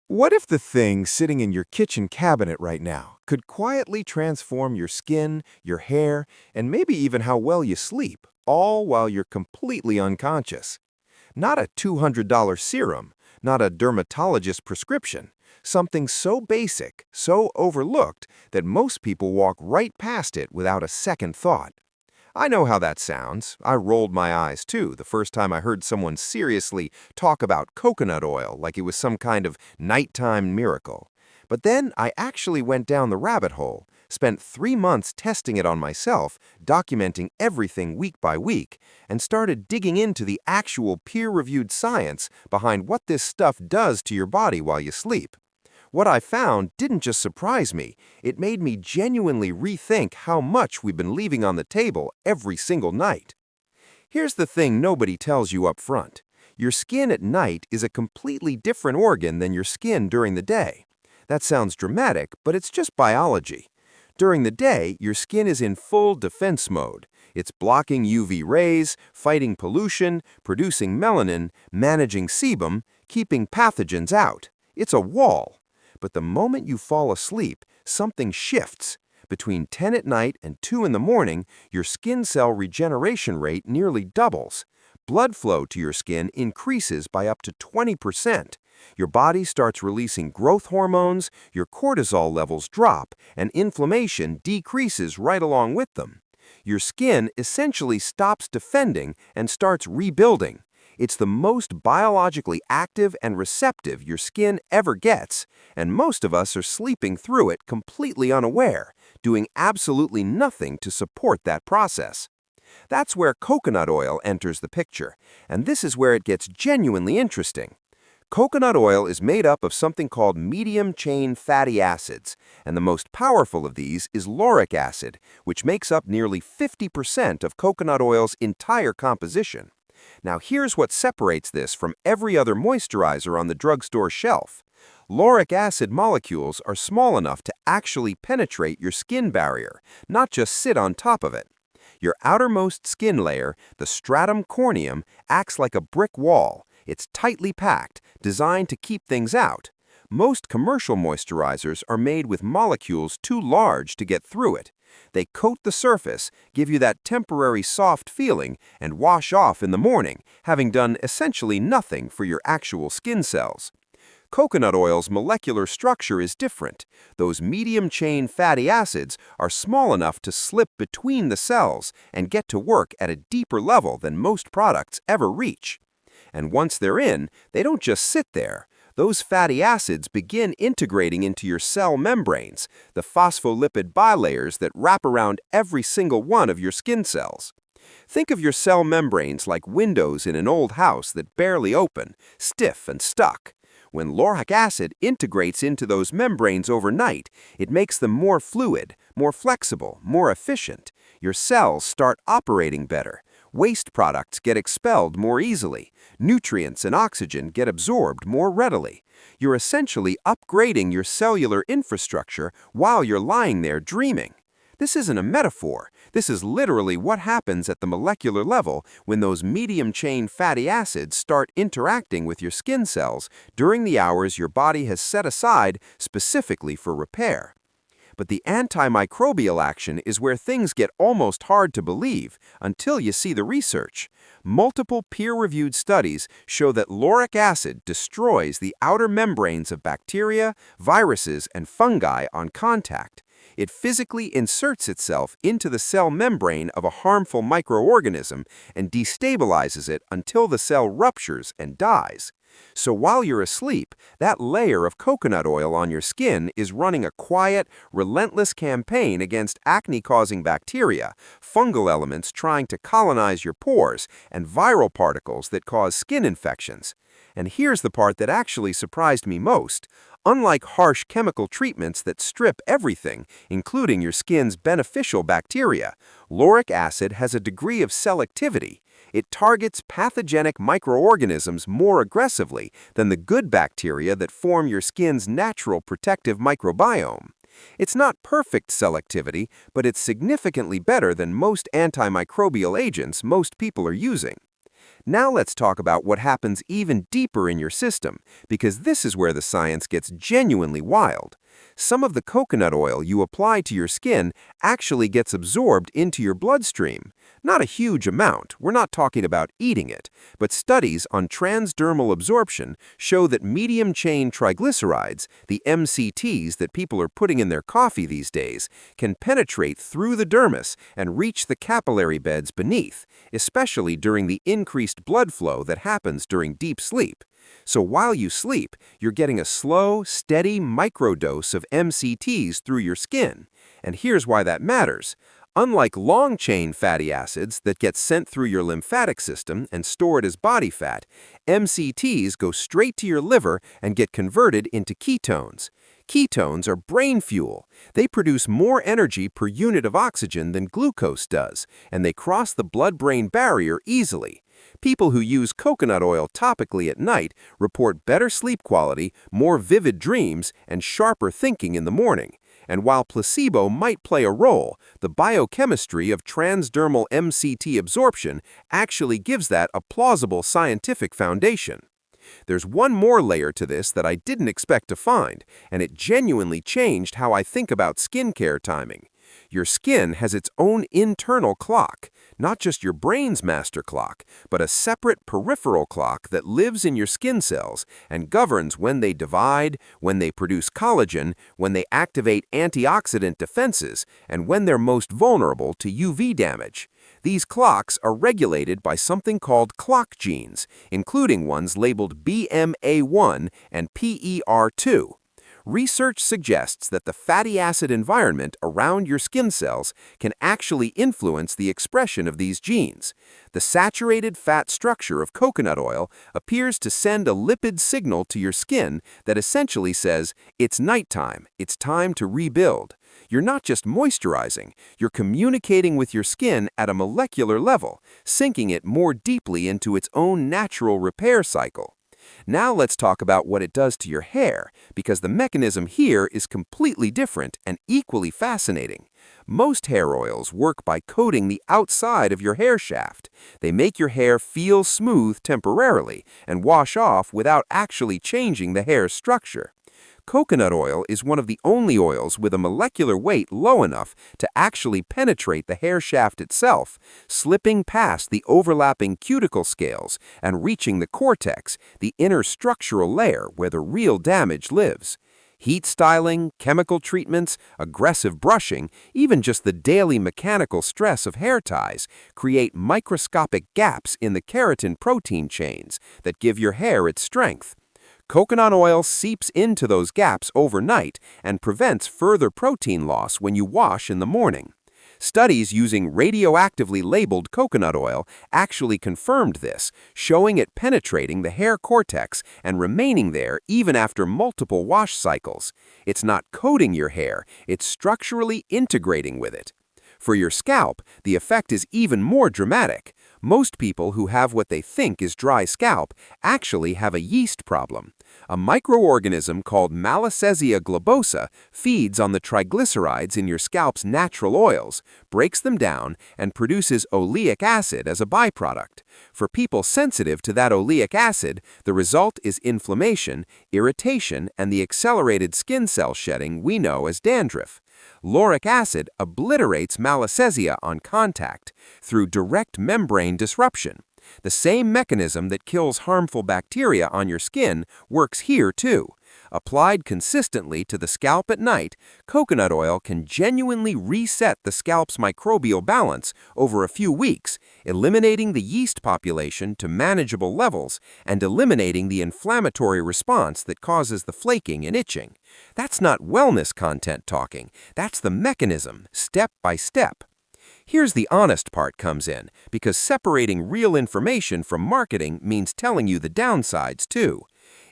What if the thing sitting in your kitchen cabinet right now could quietly transform your skin, your hair, and maybe even how well you sleep, all while you're completely unconscious? Not a $200 serum, not a dermatologist prescription, something so basic, so overlooked that most people walk right past it without a second thought. I know how that sounds. I rolled my eyes too the first time I heard someone seriously talk about coconut oil like it was some kind of nighttime miracle. But then I actually went down the rabbit hole, spent 3 months testing it on myself, documenting everything week by week, and started digging into the actual peer-reviewed science behind what this stuff does to your body while you sleep. What I found didn't just surprise me, it made me genuinely rethink how much we've been leaving on the table every single night. Here's the thing nobody tells you up front. Your skin at night is a completely different organ than your skin during the day. That sounds dramatic, but it's just biology. During the day, your skin is in full defense mode. It's blocking UV rays, fighting pollution, producing melanin, managing sebum, keeping pathogens out. It's a wall. But the moment you fall asleep, something shifts. Between 10 at night and 2 in the morning, your skin cell regeneration rate nearly doubles. Blood flow to your skin increases by up to 20%. Your body starts releasing growth hormones, your cortisol levels drop, and inflammation decreases right along with them. Your skin essentially stops defending and starts rebuilding. It's the most biologically active and receptive your skin ever gets, and most of us are sleeping through it completely unaware, doing absolutely nothing to support that process. That's where coconut oil enters the picture, and this is where it gets genuinely interesting. Coconut oil is made up of something called medium-chain fatty acids, and the most powerful of these is lauric acid, which makes up nearly 50% of coconut oil's entire composition. Now here's what separates this from every other moisturizer on the drugstore shelf. Lauric acid molecules are small enough to actually penetrate your skin barrier, not just sit on top of it. Your outermost skin layer, the stratum corneum, acts like a brick wall. It's tightly packed, designed to keep things out. Most commercial moisturizers are made with molecules too large to get through it. They coat the surface, give you that temporary soft feeling, and wash off in the morning, having done essentially nothing for your actual skin cells. Coconut oil's molecular structure is different. Those medium-chain fatty acids are small enough to slip between the cells and get to work at a deeper level than most products ever reach. And once they're in, they don't just sit there. Those fatty acids begin integrating into your cell membranes, the phospholipid bilayers that wrap around every single one of your skin cells. Think of your cell membranes like windows in an old house that barely open, stiff and stuck. When lauric acid integrates into those membranes overnight, it makes them more fluid, more flexible, more efficient. Your cells start operating better. Waste products get expelled more easily. Nutrients and oxygen get absorbed more readily. You're essentially upgrading your cellular infrastructure while you're lying there dreaming. This isn't a metaphor. This is literally what happens at the molecular level when those medium-chain fatty acids start interacting with your skin cells during the hours your body has set aside specifically for repair. But the antimicrobial action is where things get almost hard to believe until you see the research. Multiple peer-reviewed studies show that lauric acid destroys the outer membranes of bacteria, viruses, and fungi on contact. It physically inserts itself into the cell membrane of a harmful microorganism and destabilizes it until the cell ruptures and dies. So while you're asleep, that layer of coconut oil on your skin is running a quiet, relentless campaign against acne-causing bacteria, fungal elements trying to colonize your pores, and viral particles that cause skin infections. And here's the part that actually surprised me most. Unlike harsh chemical treatments that strip everything, including your skin's beneficial bacteria, lauric acid has a degree of selectivity. It targets pathogenic microorganisms more aggressively than the good bacteria that form your skin's natural protective microbiome. It's not perfect selectivity, but it's significantly better than most antimicrobial agents most people are using. Now let's talk about what happens even deeper in your system, because this is where the science gets genuinely wild. Some of the coconut oil you apply to your skin actually gets absorbed into your bloodstream. Not a huge amount, we're not talking about eating it, but studies on transdermal absorption show that medium-chain triglycerides, the MCTs that people are putting in their coffee these days, can penetrate through the dermis and reach the capillary beds beneath, especially during the increased blood flow that happens during deep sleep. So while you sleep, you're getting a slow, steady microdose of MCTs through your skin. And here's why that matters. Unlike long-chain fatty acids that get sent through your lymphatic system and stored as body fat, MCTs go straight to your liver and get converted into ketones. Ketones are brain fuel. They produce more energy per unit of oxygen than glucose does, and they cross the blood-brain barrier easily. People who use coconut oil topically at night report better sleep quality, more vivid dreams, and sharper thinking in the morning. And while placebo might play a role, the biochemistry of transdermal MCT absorption actually gives that a plausible scientific foundation. There's one more layer to this that I didn't expect to find, and it genuinely changed how I think about skincare timing. Your skin has its own internal clock, not just your brain's master clock, but a separate peripheral clock that lives in your skin cells and governs when they divide, when they produce collagen, when they activate antioxidant defenses, and when they're most vulnerable to UV damage. These clocks are regulated by something called clock genes, including ones labeled BMA1 and PER2. Research suggests that the fatty acid environment around your skin cells can actually influence the expression of these genes. The saturated fat structure of coconut oil appears to send a lipid signal to your skin that essentially says, "It's nighttime, it's time to rebuild." You're not just moisturizing, you're communicating with your skin at a molecular level, sinking it more deeply into its own natural repair cycle. Now let's talk about what it does to your hair, because the mechanism here is completely different and equally fascinating. Most hair oils work by coating the outside of your hair shaft. They make your hair feel smooth temporarily and wash off without actually changing the hair's structure. Coconut oil is one of the only oils with a molecular weight low enough to actually penetrate the hair shaft itself, slipping past the overlapping cuticle scales and reaching the cortex, the inner structural layer where the real damage lives. Heat styling, chemical treatments, aggressive brushing, even just the daily mechanical stress of hair ties create microscopic gaps in the keratin protein chains that give your hair its strength. Coconut oil seeps into those gaps overnight and prevents further protein loss when you wash in the morning. Studies using radioactively labeled coconut oil actually confirmed this, showing it penetrating the hair cortex and remaining there even after multiple wash cycles. It's not coating your hair, it's structurally integrating with it. For your scalp, the effect is even more dramatic. Most people who have what they think is dry scalp actually have a yeast problem. A microorganism called Malassezia globosa feeds on the triglycerides in your scalp's natural oils, breaks them down, and produces oleic acid as a byproduct. For people sensitive to that oleic acid, the result is inflammation, irritation, and the accelerated skin cell shedding we know as dandruff. Lauric acid obliterates Malassezia on contact through direct membrane disruption. The same mechanism that kills harmful bacteria on your skin works here too. Applied consistently to the scalp at night, coconut oil can genuinely reset the scalp's microbial balance over a few weeks, eliminating the yeast population to manageable levels and eliminating the inflammatory response that causes the flaking and itching. That's not wellness content talking, that's the mechanism, step by step. Here's the honest part comes in, because separating real information from marketing means telling you the downsides too.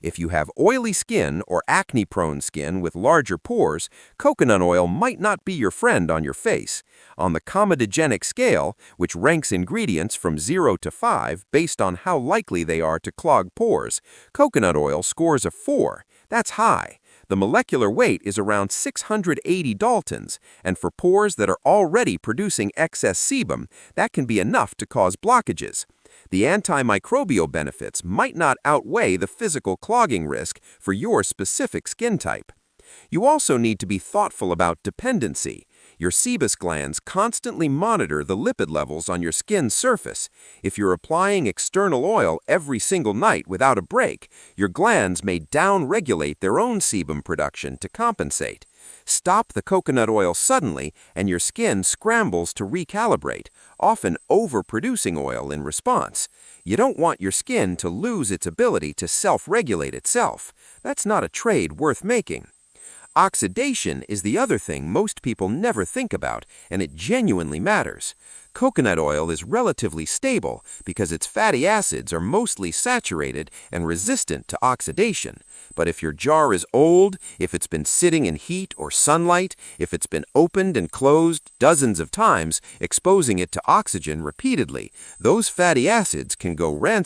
If you have oily skin or acne-prone skin with larger pores, coconut oil might not be your friend on your face. On the comedogenic scale, which ranks ingredients from 0 to 5 based on how likely they are to clog pores, coconut oil scores a 4. That's high. The molecular weight is around 680 Daltons, and for pores that are already producing excess sebum, that can be enough to cause blockages. the antimicrobial benefits might not outweigh the physical clogging risk for your specific skin type. You also need to be thoughtful about dependency. Your sebum glands constantly monitor the lipid levels on your skin's surface. If you're applying external oil every single night without a break, your glands may down-regulate their own sebum production to compensate. Stop the coconut oil suddenly, and your skin scrambles to recalibrate, often overproducing oil in response. You don't want your skin to lose its ability to self-regulate itself. That's not a trade worth making. Oxidation is the other thing most people never think about, and it genuinely matters. Coconut oil is relatively stable because its fatty acids are mostly saturated and resistant to oxidation. But if your jar is old, if it's been sitting in heat or sunlight, if it's been opened and closed dozens of times, exposing it to oxygen repeatedly, those fatty acids can go rancid